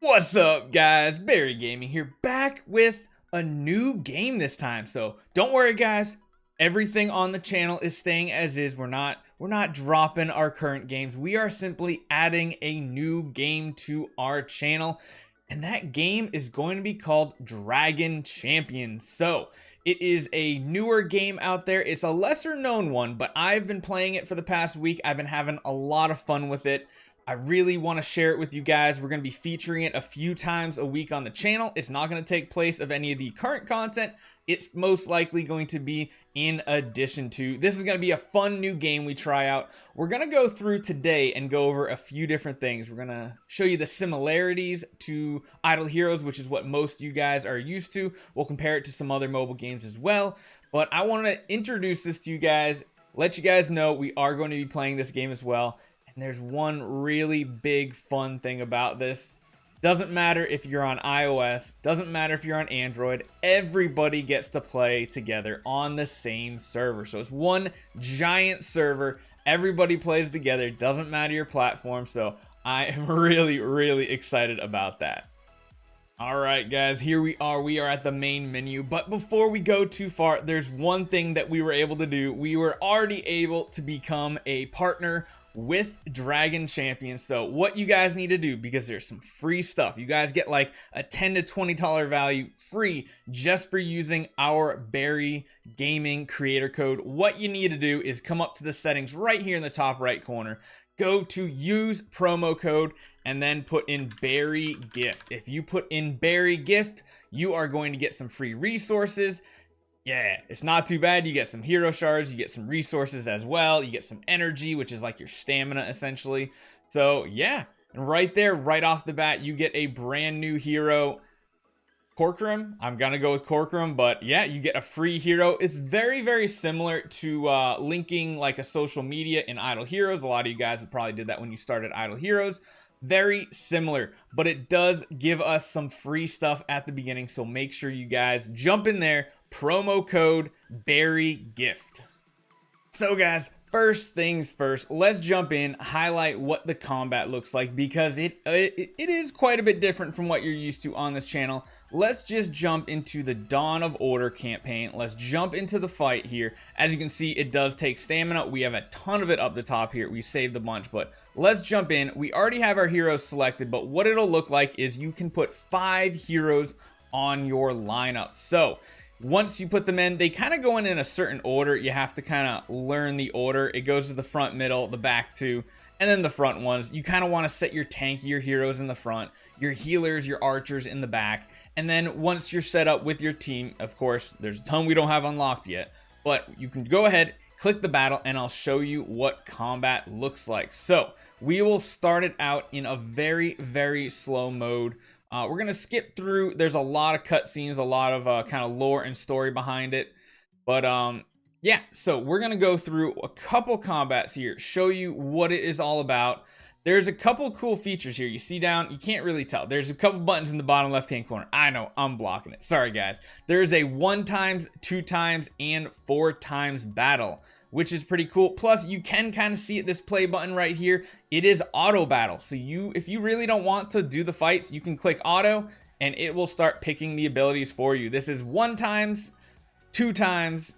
What's up, guys? Barry Gaming here, back with a new game this time. So don't worry, guys. Everything on the channel is staying as is. We're not dropping our current games. We are simply adding a new game to our channel, and that game is going to be called Dragon Champions. So it is a newer game out there. It's a lesser known one, but I've been playing it for the past week. I've been having a lot of fun with it. I really want to share it with you guys. We're going to be featuring it a few times a week on the channel. It's not going to take place of any of the current content. It's most likely going to be in addition to. This is going to be a fun new game we try out. We're going to go through today and go over a few different things. We're going to show you the similarities to Idle Heroes, which is what most of you guys are used to. We'll compare it to some other mobile games as well. But I want to introduce this to you guys, let you guys know we are going to be playing this game as well. And there's one really big fun thing about this. Doesn't matter if you're on iOS, doesn't matter if you're on Android, everybody gets to play together on the same server. So it's one giant server, everybody plays together, doesn't matter your platform. So I am really excited about that. Alright guys, here we are at the main menu, but before we go too far, there's one thing that we were able to do. We were already able to become a partner with Dragon Champions. So what you guys need to do, because there's some free stuff, you guys get like a $10 to $20 value free just for using our Barry Gaming creator code. What you need to do is come up to the settings right here in the top right corner, go to use promo code, and then put in Barry Gift. If you put in Barry Gift, you are going to get some free resources. Yeah, it's not too bad. You get some hero shards, you get some resources as well, you get some energy, which is like your stamina essentially. So yeah, and right there, right off the bat, you get a brand new hero, Corcoran. I'm gonna go with Corcoran, but yeah, you get a free hero. It's very similar to linking like a social media in Idle Heroes. A lot of you guys probably did that when you started Idle Heroes. Very similar, but it does give us some free stuff at the beginning, so make sure you guys jump in there. Promo code Barry Gift. So guys, first things first, let's jump in, highlight what the combat looks like, because it is quite a bit different from what you're used to on this channel. Let's just jump into the Dawn of Order campaign. Let's jump into the fight here. As you can see, it does take stamina. We have a ton of it up the top here. We saved a bunch, but let's jump in. We already have our heroes selected, but what it'll look like is you can put 5 heroes on your lineup. So once you put them in, they kind of go in a certain order. You have to kind of learn the order. It goes to the front, middle, the back two, and then the front ones. You kind of want to set your tankier heroes in the front, your healers, your archers in the back. And then once you're set up with your team, of course, there's a ton we don't have unlocked yet, but you can go ahead, click the battle, and I'll show you what combat looks like. So we will start it out in a very slow mode. We're going to skip through. There's a lot of cutscenes, a lot of kind of lore and story behind it. But yeah, so we're going to go through a couple combats here, show you what it is all about. There's a couple cool features here. You see down, you can't really tell. There's a couple buttons in the bottom left-hand corner. I know, I'm blocking it. Sorry, guys. There's a 1x, 2x, and 4x battle, which is pretty cool. Plus, you can kind of see it, this play button right here. It is auto battle. So if you really don't want to do the fights, you can click auto and it will start picking the abilities for you. This is 1x, 2x,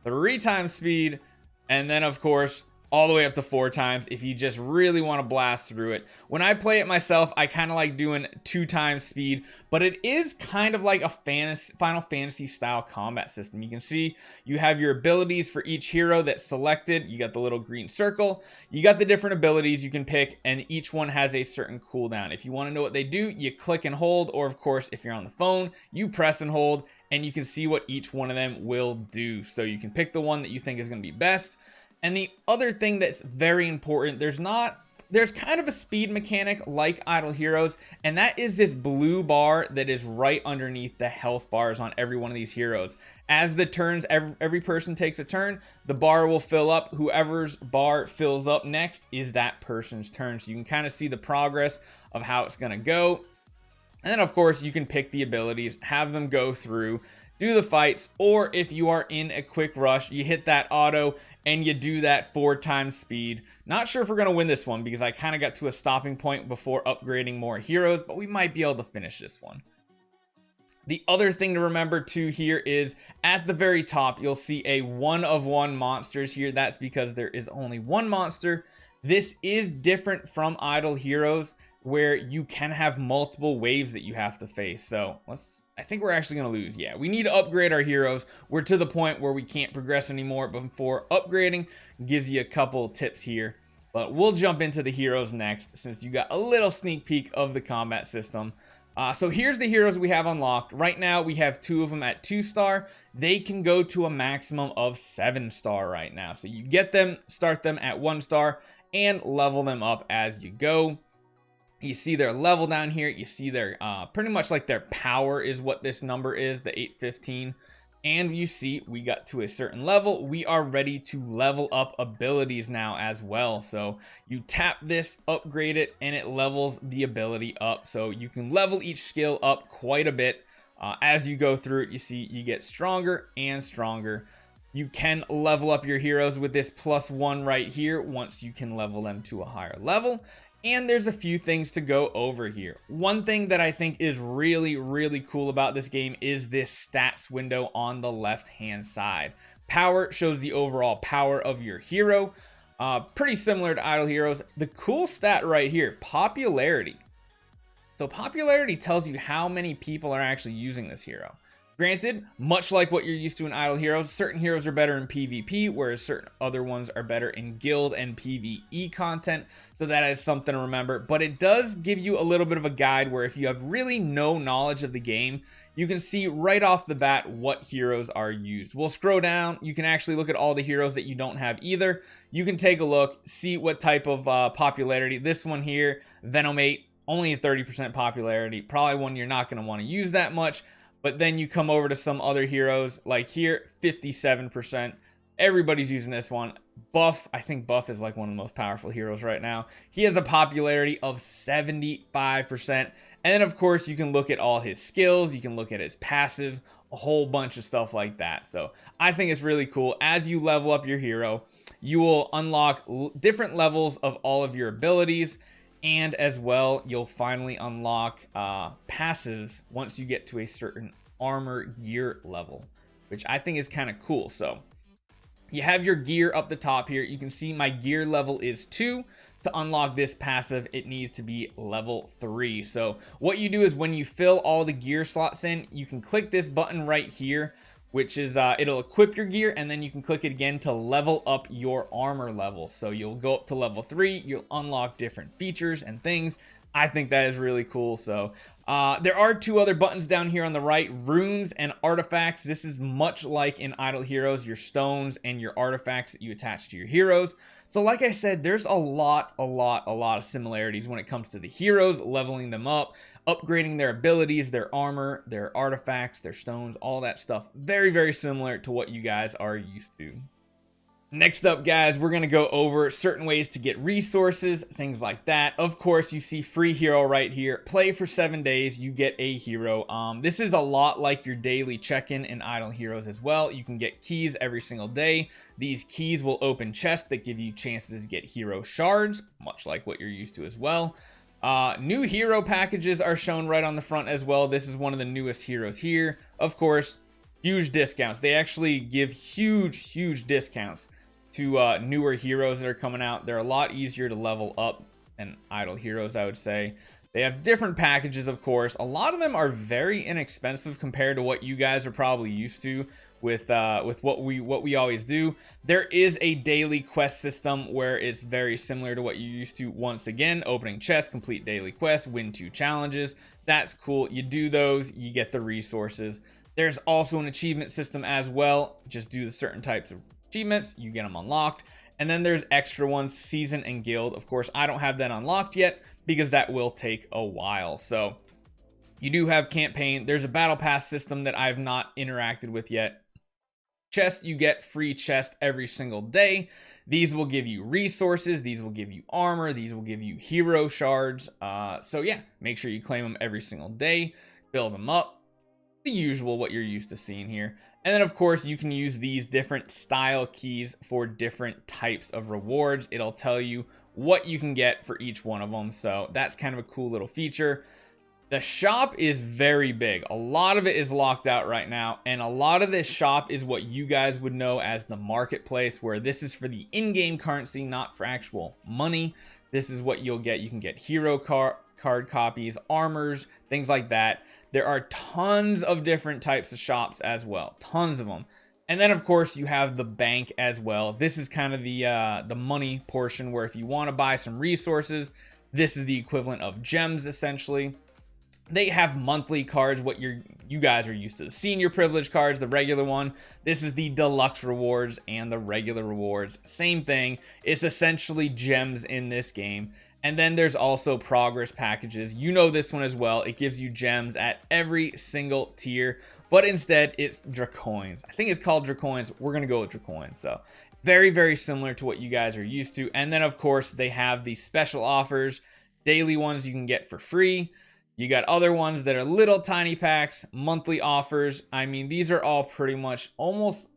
3x speed, and then of course, all the way up to 4x if you just really want to blast through it. When I play it myself, I kind of like doing 2x speed, but it is kind of like a Final Fantasy style combat system. You can see you have your abilities for each hero that's selected. You got the little green circle. You got the different abilities you can pick, and each one has a certain cooldown. If you want to know what they do, you click and hold, or of course, if you're on the phone, you press and hold, and you can see what each one of them will do. So you can pick the one that you think is going to be best. And the other thing that's very important, there's kind of a speed mechanic like Idle Heroes, and that is this blue bar that is right underneath the health bars on every one of these heroes. As the turns, every person takes a turn, the bar will fill up. Whoever's bar fills up next is that person's turn. So you can kind of see the progress of how it's going to go. And then of course you can pick the abilities, have them go through, do the fights, or if you are in a quick rush, you hit that auto and you do that 4 times speed. Not sure if we're going to win this one because I kind of got to a stopping point before upgrading more heroes, but we might be able to finish this one. The other thing to remember too here is at the very top, you'll see a 1 of 1 monsters here. That's because there is only one monster. This is different from Idle Heroes, where you can have multiple waves that you have to face. So I think we're actually going to lose. Yeah, we need to upgrade our heroes. We're to the point where we can't progress anymore. But before upgrading, gives you a couple tips here. But we'll jump into the heroes next, since you got a little sneak peek of the combat system. So here's the heroes we have unlocked. Right now, we have 2 of them at 2-star. They can go to a maximum of 7-star right now. So you get them, start them at 1-star, and level them up as you go. You see their level down here. You see their pretty much like their power is what this number is, the 815. And you see we got to a certain level. We are ready to level up abilities now as well. So you tap this, upgrade it, and it levels the ability up. So you can level each skill up quite a bit. As you go through it, you see you get stronger and stronger. You can level up your heroes with this +1 right here once you can level them to a higher level. And there's a few things to go over here. One thing that I think is really, really cool about this game is this stats window on the left-hand side. Power shows the overall power of your hero. Pretty similar to Idle Heroes. The cool stat right here, popularity. So popularity tells you how many people are actually using this hero. Granted, much like what you're used to in Idle Heroes, certain heroes are better in PvP, whereas certain other ones are better in guild and PvE content. So that is something to remember. But it does give you a little bit of a guide where if you have really no knowledge of the game, you can see right off the bat what heroes are used. We'll scroll down. You can actually look at all the heroes that you don't have either. You can take a look, see what type of popularity. This one here, Venomate, only a 30% popularity. Probably one you're not going to want to use that much. But then you come over to some other heroes, like here, 57%. Everybody's using this one. Buff, I think Buff is like one of the most powerful heroes right now. He has a popularity of 75%. And then, of course, you can look at all his skills. You can look at his passives, a whole bunch of stuff like that. So I think it's really cool. As you level up your hero, you will unlock different levels of all of your abilities. And as well, you'll finally unlock passives once you get to a certain armor gear level, which I think is kind of cool. So you have your gear up the top here. You can see my gear level is 2. To unlock this passive, it needs to be level 3. So what you do is when you fill all the gear slots in, you can click this button right here, which is it'll equip your gear, and then you can click it again to level up your armor level. So you'll go up to level 3, you'll unlock different features and things. I think that is really cool. So there are 2 other buttons down here on the right, runes and artifacts. This is much like in Idle Heroes, your stones and your artifacts that you attach to your heroes. So like I said, there's a lot of similarities when it comes to the heroes, leveling them up, upgrading their abilities, their armor, their artifacts, their stones, all that stuff. Very, very similar to what you guys are used to. Next up, guys, we're going to go over certain ways to get resources, things like that. Of course, you see free hero right here. Play for 7 days, you get a hero. This is a lot like your daily check-in in Idle Heroes as well. You can get keys every single day. These keys will open chests that give you chances to get hero shards, much like what you're used to as well. New hero packages are shown right on the front as well. This is one of the newest heroes here. Of course, huge discounts. They actually give huge discounts to newer heroes that are coming out. They're a lot easier to level up than Idle Heroes, I would say. They have different packages, of course. A lot of them are very inexpensive compared to what you guys are probably used to with what we always do. There is a daily quest system where it's very similar to what you're used to. Once again, opening chests, complete daily quests, win 2 challenges. That's cool. You do those, you get the resources. There's also an achievement system as well. Just do the certain types of achievements, you get them unlocked. And then there's extra ones, season and guild. Of course, I don't have that unlocked yet because that will take a while. So you do have campaign. There's a battle pass system that I've not interacted with yet. Chest, you get free chest every single day. These will give you resources, these will give you armor, these will give you hero shards. So yeah, make sure you claim them every single day, build them up. the usual, what you're used to seeing here. And then of course you can use these different style keys for different types of rewards. It'll tell you what you can get for each one of them. So that's kind of a cool little feature. The shop is very big. A lot of it is locked out right now. And a lot of this shop is what you guys would know as the marketplace, where this is for the in-game currency, not for actual money. This is what you'll get. You can get hero card copies, armors, things like that. There are tons of different types of shops as well. Tons of them. And then of course you have the bank as well. This is kind of the money portion, where if you want to buy some resources, this is the equivalent of gems essentially. They have monthly cards, what you guys are used to. The senior privilege cards, the regular one. This is the deluxe rewards and the regular rewards. Same thing. It's essentially gems in this game. And then there's also progress packages. You know this one as well. It gives you gems at every single tier, but instead it's Dracoins. I think it's called Dracoins. We're going to go with Dracoins. So very, very similar to what you guys are used to. And then of course they have the special offers, daily ones you can get for free. You got other ones that are little tiny packs, monthly offers. I mean, these are all pretty much almost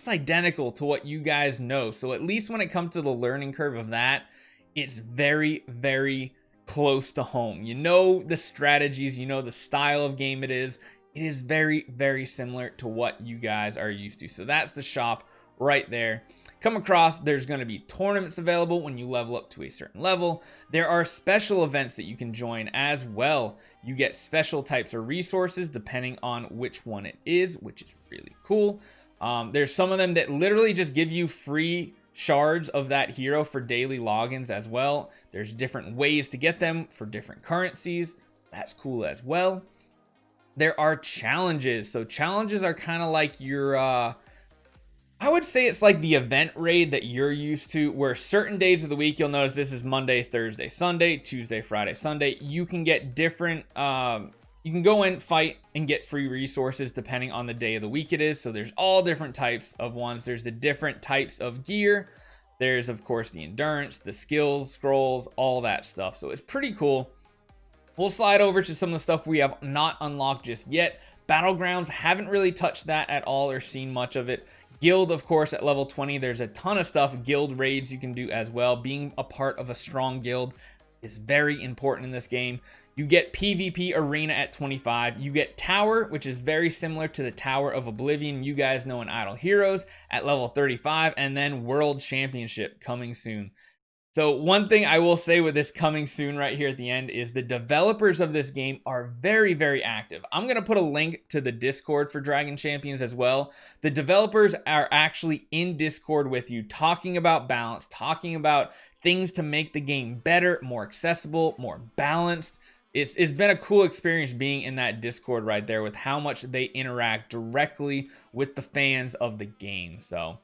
identical to what you guys know. So at least when it comes to the learning curve of that, it's very, very close to home. You know the strategies, you know the style of game it is. It is very, very similar to what you guys are used to. So that's the shop right there. Come across, there's going to be tournaments available when you level up to a certain level. There are special events that you can join as well. You get special types of resources depending on which one it is, which is really cool. There's some of them that literally just give you free shards of that hero for daily logins as well. There's different ways to get them for different currencies. That's cool as well. There are challenges. So challenges are kind of like your I would say it's like the event raid that you're used to, where certain days of the week, you'll notice this is Monday, Thursday, Sunday, Tuesday, Friday, Sunday. You can get different, you can go in, fight, and get free resources depending on the day of the week it is. So there's all different types of ones. There's the different types of gear. There's, of course, the endurance, the skills, scrolls, all that stuff. So it's pretty cool. We'll slide over to some of the stuff we have not unlocked just yet. Battlegrounds, haven't really touched that at all or seen much of it. Guild, of course, at level 20, there's a ton of stuff. Guild raids you can do as well. Being a part of a strong guild is very important in this game. You get PvP Arena at 25. You get Tower, which is very similar to the Tower of Oblivion you guys know in Idle Heroes, at level 35. And then World Championship coming soon. So one thing I will say with this coming soon right here at the end is the developers of this game are very, very active. I'm going to put a link to the Discord for Dragon Champions as well. The developers are actually in Discord with you, talking about balance, talking about things to make the game better, more accessible, more balanced. It's been a cool experience being in that Discord right there with how much they interact directly with the fans of the game. So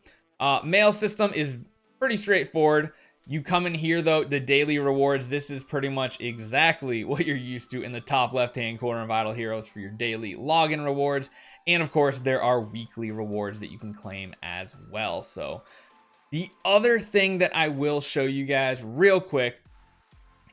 mail system is pretty straightforward. You come in here though, the daily rewards, this is pretty much exactly what you're used to in the top left-hand corner of Idle Heroes for your daily login rewards. And of course, there are weekly rewards that you can claim as well. So the other thing that I will show you guys real quick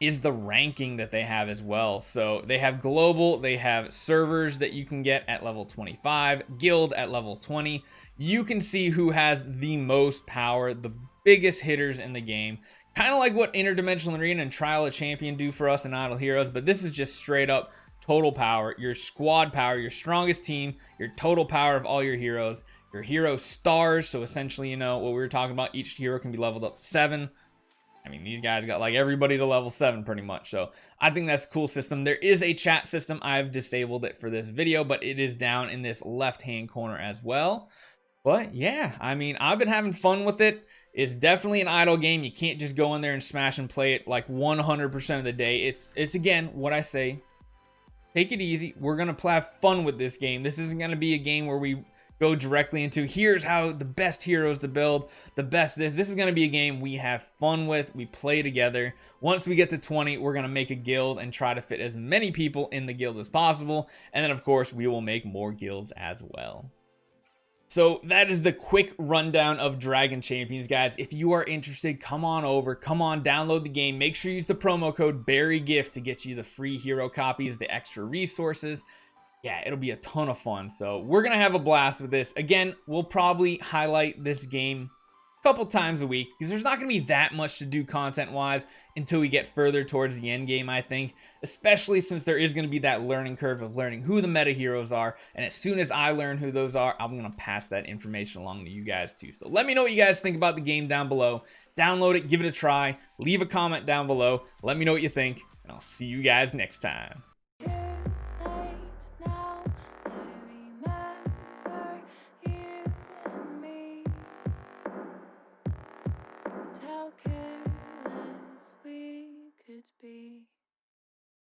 is the ranking that they have as well. So they have global, they have servers that you can get at level 25, guild at level 20. You can see who has the most power, the biggest hitters in the game, kind of like what Interdimensional Arena and Trial of Champion do for us in Idle Heroes, but this is just straight up total power, your squad power, your strongest team, your total power of all your heroes, your hero stars. So essentially, you know what we were talking about, each hero can be leveled up to 7. I mean, these guys got like everybody to level 7 pretty much. So I think that's a cool system. There is a chat system. I've disabled it for this video, but it is down in this left-hand corner as well. But yeah, I mean, I've been having fun with it. It's definitely an idle game. You can't just go in there and smash and play it like 100% of the day. It's again, what I say, take it easy. We're going to have fun with this game. This isn't going to be a game where we go directly into here's how the best heroes to build, the best this. This is going to be a game we have fun with. We play together. Once we get to 20, we're going to make a guild and try to fit as many people in the guild as possible. And then, of course, we will make more guilds as well. So that is the quick rundown of Dragon Champions, guys. If you are interested, come on over, come on, download the game. Make sure you use the promo code BARRYGIFT to get you the free hero copies, the extra resources. yeah, it'll be a ton of fun. So we're gonna have a blast with this. Again, we'll probably highlight this game a couple times a week because there's not gonna be that much to do content wise until we get further towards the end game, I think, especially since there is gonna be that learning curve of learning who the meta heroes are. And as soon as I learn who those are, I'm gonna pass that information along to you guys too. So let me know what you guys think about the game down below. Download it, give it a try, leave a comment down below, let me know what you think, and I'll see you guys next time.